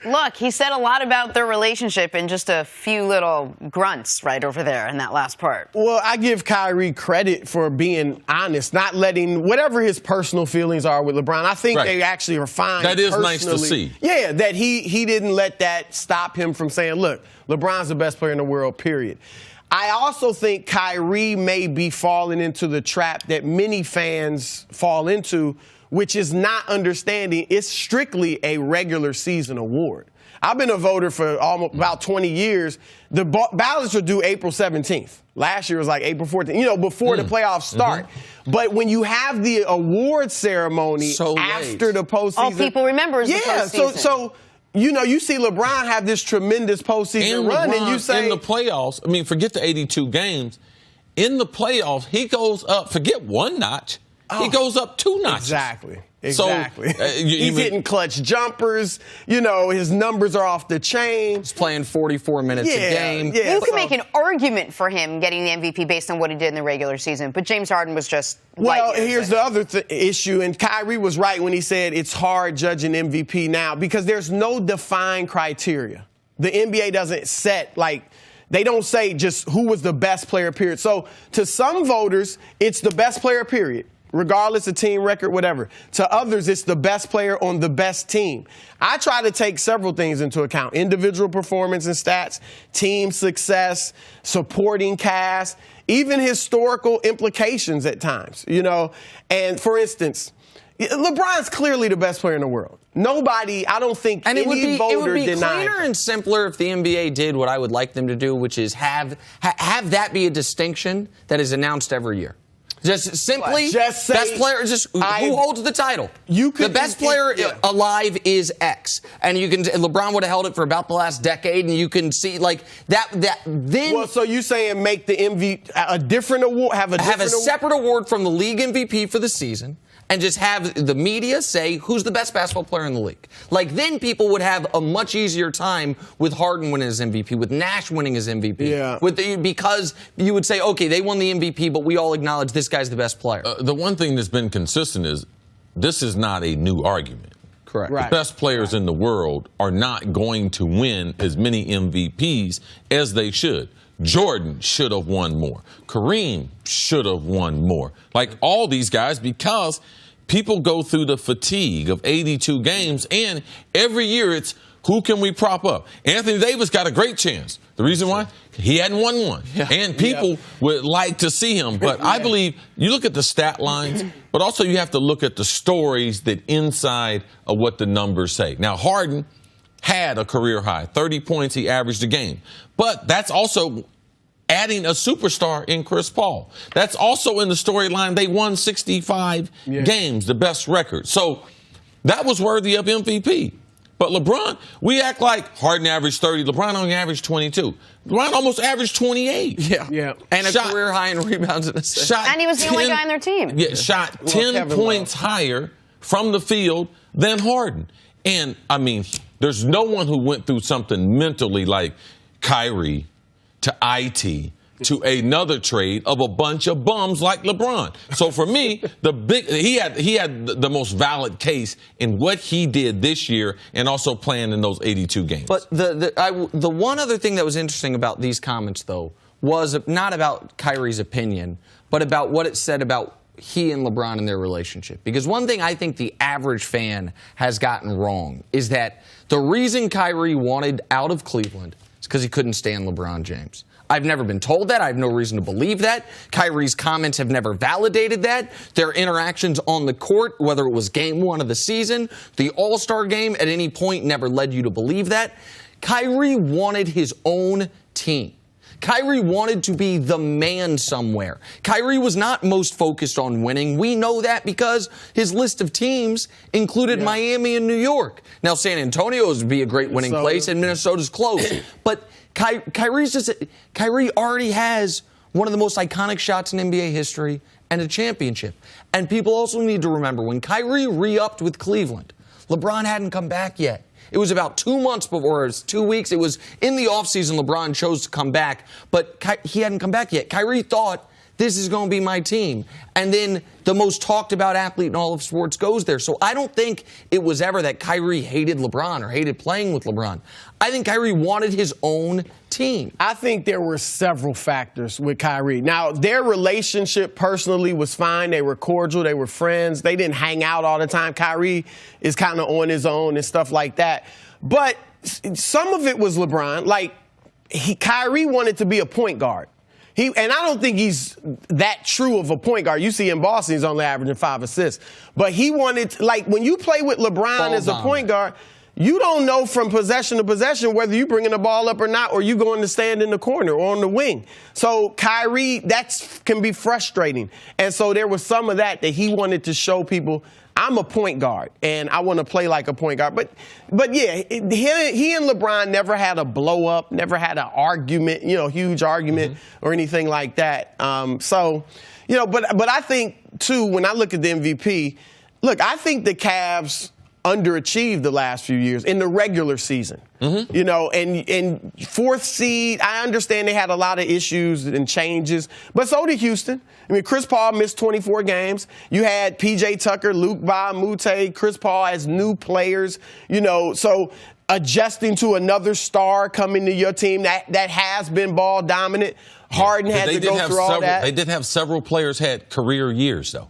Look, he said a lot about their relationship in just a few little grunts right over there in that last part. Well, I give Kyrie credit for being honest, not letting whatever his personal feelings are with LeBron. I think they actually are fine. That is nice to see. Yeah, that he didn't let that stop him from saying, look, LeBron's the best player in the world, period. I also think Kyrie may be falling into the trap that many fans fall into, which is not understanding it's strictly a regular season award. I've been a voter for almost about 20 years. The ballots are due April 17th. Last year was like April 14th, before the playoffs start. But when you have the award ceremony after the postseason. All people remember is the postseason. So you see LeBron have this tremendous postseason run, and you say in the playoffs, I mean, forget the 82 games. In the playoffs, he goes up, forget one notch. He goes up two notches. Exactly. So, he's hitting clutch jumpers. His numbers are off the chain. He's playing 44 minutes a game. Yeah, you can make an argument for him getting the MVP based on what he did in the regular season, but James Harden was just here's the other issue, and Kyrie was right when he said it's hard judging MVP now because there's no defined criteria. The NBA doesn't set, they don't say just who was the best player, period. So to some voters, it's the best player, period, regardless of team record, whatever. To others, it's the best player on the best team. I try to take several things into account: individual performance and stats, team success, supporting cast, even historical implications at times, And for instance, LeBron's clearly the best player in the world. Nobody, I don't think any voter denied. It would be cleaner and simpler if the NBA did what I would like them to do, which is have that be a distinction that is announced every year. Just simply, just say, best player, who holds the title. The best player alive is X. And LeBron would have held it for about the last decade, and you can see, then. Well, so you saying make the MVP a different award, have a separate award from the league MVP for the season, and just have the media say who's the best basketball player in the league. Then people would have a much easier time with Harden winning his MVP, with Nash winning his MVP. Yeah. Because you would say, okay, they won the MVP, but we all acknowledge this guy's the best player. The one thing that's been consistent is this is not a new argument. Correct. The best players in the world are not going to win as many MVPs as they should. Jordan should have won more. Kareem should have won more. All these guys, because people go through the fatigue of 82 games, and every year it's who can we prop up? Anthony Davis got a great chance. The reason why? He hadn't won one. Yeah. And people would like to see him. But I believe you look at the stat lines, but also you have to look at the stories that inside of what the numbers say. Now, Harden had a career high, 30 points he averaged a game. But that's also adding a superstar in Chris Paul. That's also in the storyline. They won 65 games, the best record. So that was worthy of MVP. But LeBron, we act like Harden averaged 30. LeBron only averaged 22. LeBron almost averaged 28. Yeah. And a career high in rebounds and assists. And he was the only guy on their team. Yeah, shot 10 points higher from the field than Harden. And, I mean, there's no one who went through something mentally like Kyrie to IT to another trade of a bunch of bums like LeBron. So for me, he had the most valid case in what he did this year and also playing in those 82 games. But the one other thing that was interesting about these comments, though, was not about Kyrie's opinion, but about what it said about he and LeBron and their relationship. Because one thing I think the average fan has gotten wrong is that the reason Kyrie wanted out of Cleveland is because he couldn't stand LeBron James. I've never been told that. I have no reason to believe that. Kyrie's comments have never validated that. Their interactions on the court, whether it was game one of the season, the All-Star game, at any point never led you to believe that. Kyrie wanted his own team. Kyrie wanted to be the man somewhere. Kyrie was not most focused on winning. We know that because his list of teams included Miami and New York. Now, San Antonio would be a great winning place, and Minnesota's close. But Kyrie already has one of the most iconic shots in NBA history and a championship. And people also need to remember, when Kyrie re-upped with Cleveland, LeBron hadn't come back yet. It was about 2 months before, it was 2 weeks. It was in the offseason LeBron chose to come back, but he hadn't come back yet. Kyrie thought this is going to be my team. And then the most talked about athlete in all of sports goes there. So I don't think it was ever that Kyrie hated LeBron or hated playing with LeBron. I think Kyrie wanted his own team. I think there were several factors with Kyrie. Now, their relationship personally was fine. They were cordial. They were friends. They didn't hang out all the time. Kyrie is kind of on his own and stuff like that. But some of it was LeBron. Like, Kyrie wanted to be a point guard. And I don't think he's that true of a point guard. You see in Boston, he's only averaging 5 assists. But he wanted, like, when you play with LeBron as a point guard, you don't know from possession to possession whether you're bringing the ball up or not, or you going to stand in the corner or on the wing. So Kyrie, that can be frustrating. And so there was some of that he wanted to show people, I'm a point guard, and I want to play like a point guard. But yeah, he and LeBron never had a blow up, never had an argument, huge argument or anything like that. But I think, too, when I look at the MVP, I think the Cavs underachieved the last few years in the regular season. And fourth seed, I understand they had a lot of issues and changes, but so did Houston. I mean, Chris Paul missed 24 games. You had P.J. Tucker, Luke Mute, Chris Paul as new players, so adjusting to another star coming to your team that has been ball dominant. Harden had to go through all that. They did have several players had career years, though.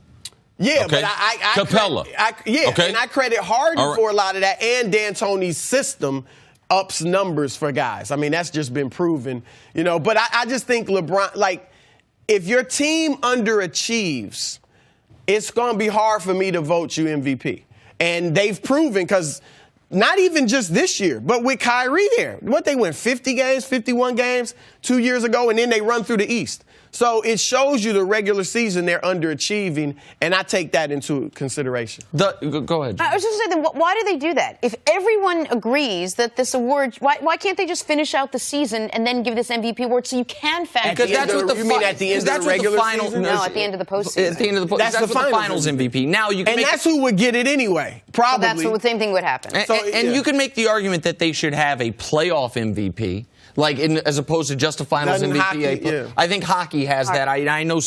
Yeah, okay. But I Capella. And I credit Harden for a lot of that, and D'Antoni's system ups numbers for guys. I mean, that's just been proven, But I just think LeBron, if your team underachieves, it's going to be hard for me to vote you MVP. And they've proven, because not even just this year, but with Kyrie there. They win 50 games, 51 games 2 years ago, and then they run through the East. So it shows you the regular season they're underachieving, and I take that into consideration. Go ahead. I was just saying, why do they do that? If everyone agrees that this award, why can't they just finish out the season and then give this MVP award so you can factor? Because that's what the you mean at the end of the regular season? No, at the end of the postseason. At the end of the that's the finals MVP. Now you can and that's who would get it anyway. Probably. That's the same thing would happen. And you can make the argument that they should have a playoff MVP. As opposed to just a finals MVP. Hockey, I think hockey has that. I know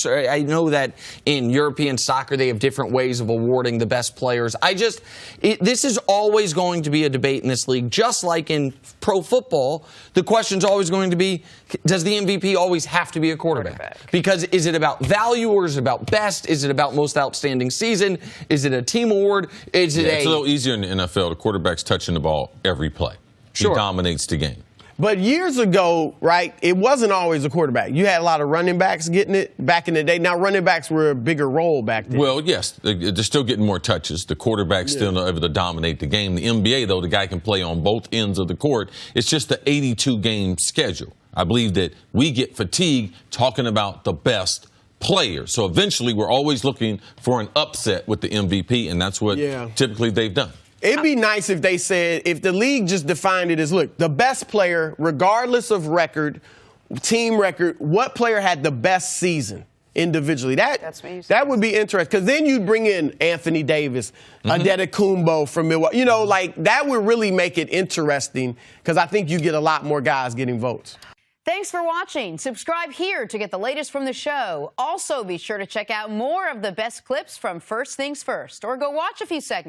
that in European soccer they have different ways of awarding the best players. This is always going to be a debate in this league, just like in pro football. The question's always going to be, does the MVP always have to be a quarterback? Because is it about value, or is it about best? Is it about most outstanding season? Is it a team award? It's a little easier in the NFL. The quarterback's touching the ball every play. He dominates the game. But years ago, it wasn't always a quarterback. You had a lot of running backs getting it back in the day. Now, running backs were a bigger role back then. Well, yes, they're still getting more touches. The quarterback's still not able to dominate the game. The NBA, though, the guy can play on both ends of the court. It's just the 82-game schedule. I believe that we get fatigued talking about the best players. So eventually, we're always looking for an upset with the MVP, and that's what typically they've done. It'd be nice if they said, if the league just defined it as, the best player, regardless of record, team record, what player had the best season individually? That would be interesting, because then you'd bring in Anthony Davis, Adetokounmpo from Milwaukee. That would really make it interesting, because I think you get a lot more guys getting votes. Thanks for watching. Subscribe here to get the latest from the show. Also, be sure to check out more of the best clips from First Things First, or go watch a few segments.